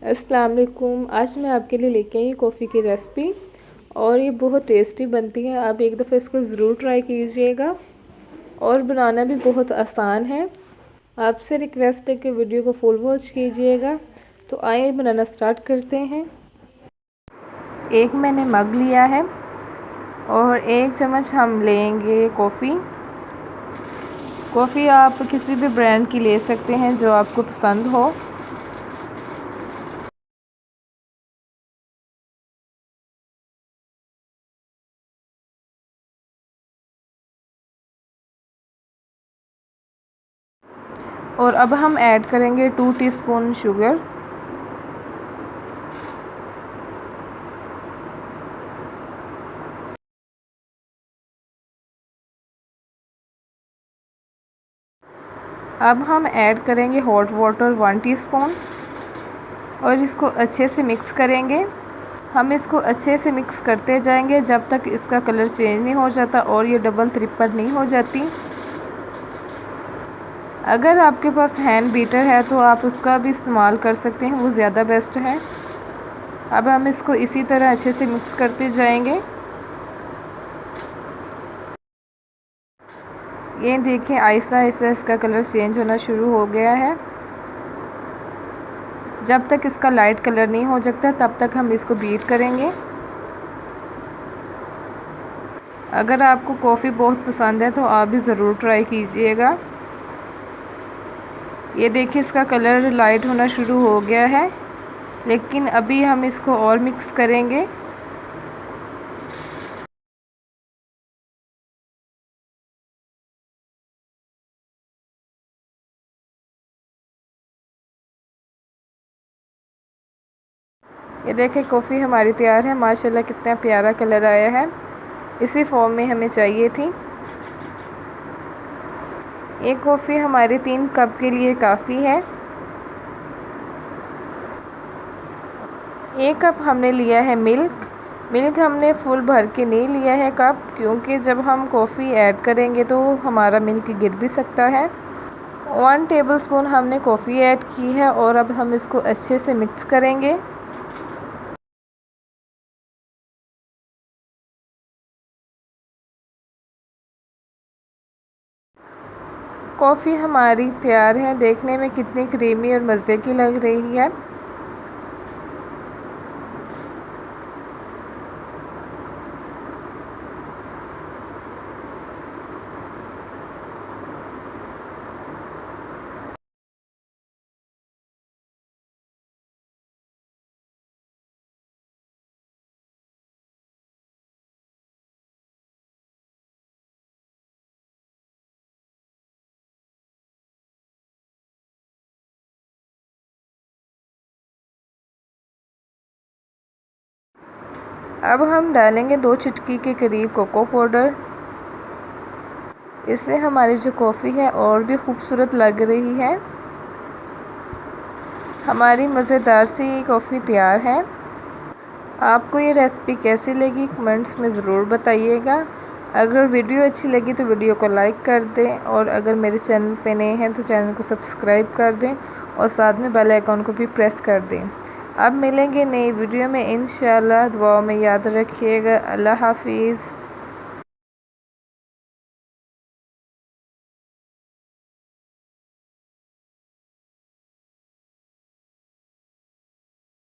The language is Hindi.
अस्सलाम वालेकुम। आज मैं आपके लिए लेके आई कॉफ़ी की रेसिपी और ये बहुत टेस्टी बनती है। आप एक दफ़ा इसको ज़रूर ट्राई कीजिएगा और बनाना भी बहुत आसान है। आपसे रिक्वेस्ट है कि वीडियो को फुल वॉच कीजिएगा। तो आइए बनाना स्टार्ट करते हैं। एक मैंने मग लिया है और 1 चम्मच हम लेंगे कॉफ़ी आप किसी भी ब्रांड की ले सकते हैं जो आपको पसंद हो। और अब हम ऐड करेंगे 2 टीस्पून शुगर। अब हम ऐड करेंगे हॉट वाटर 1 टीस्पून और इसको अच्छे से मिक्स करेंगे। हम इसको अच्छे से मिक्स करते जाएंगे जब तक इसका कलर चेंज नहीं हो जाता और ये डबल ट्रिपल नहीं हो जाती। अगर आपके पास हैंड बीटर है तो आप उसका भी इस्तेमाल कर सकते हैं, वो ज़्यादा बेस्ट है। अब हम इसको इसी तरह अच्छे से मिक्स करते जाएंगे। ये देखिए आहिस्ता आहिस्ता इसका कलर चेंज होना शुरू हो गया है। जब तक इसका लाइट कलर नहीं हो जाता तब तक हम इसको बीट करेंगे। अगर आपको कॉफ़ी बहुत पसंद है तो आप भी ज़रूर ट्राई कीजिएगा। ये देखिए इसका कलर लाइट होना शुरू हो गया है, लेकिन अभी हम इसको और मिक्स करेंगे। ये देखिए कॉफ़ी हमारी तैयार है। माशाल्लाह कितना प्यारा कलर आया है। इसी फॉर्म में हमें चाहिए थी। ये कॉफ़ी हमारे 3 कप के लिए काफ़ी है। 1 कप हमने लिया है मिल्क हमने फुल भर के नहीं लिया है कप, क्योंकि जब हम कॉफ़ी ऐड करेंगे तो हमारा मिल्क गिर भी सकता है। 1 टेबलस्पून हमने कॉफ़ी ऐड की है और अब हम इसको अच्छे से मिक्स करेंगे। कॉफ़ी हमारी तैयार है। देखने में कितनी क्रीमी और मज़े की लग रही है। अब हम डालेंगे 2 चुटकी के करीब कोको पाउडर। इससे हमारी जो कॉफ़ी है और भी खूबसूरत लग रही है। हमारी मज़ेदार सी ये कॉफ़ी तैयार है। आपको ये रेसिपी कैसी लगी कमेंट्स में ज़रूर बताइएगा। अगर वीडियो अच्छी लगी तो वीडियो को लाइक कर दें और अगर मेरे चैनल पे नए हैं तो चैनल को सब्सक्राइब कर दें और साथ में बेल आइकॉन को भी प्रेस कर दें। अब मिलेंगे नई वीडियो में इंशाल्लाह। दुआओं में याद रखिएगा। अल्लाह हाफिज़।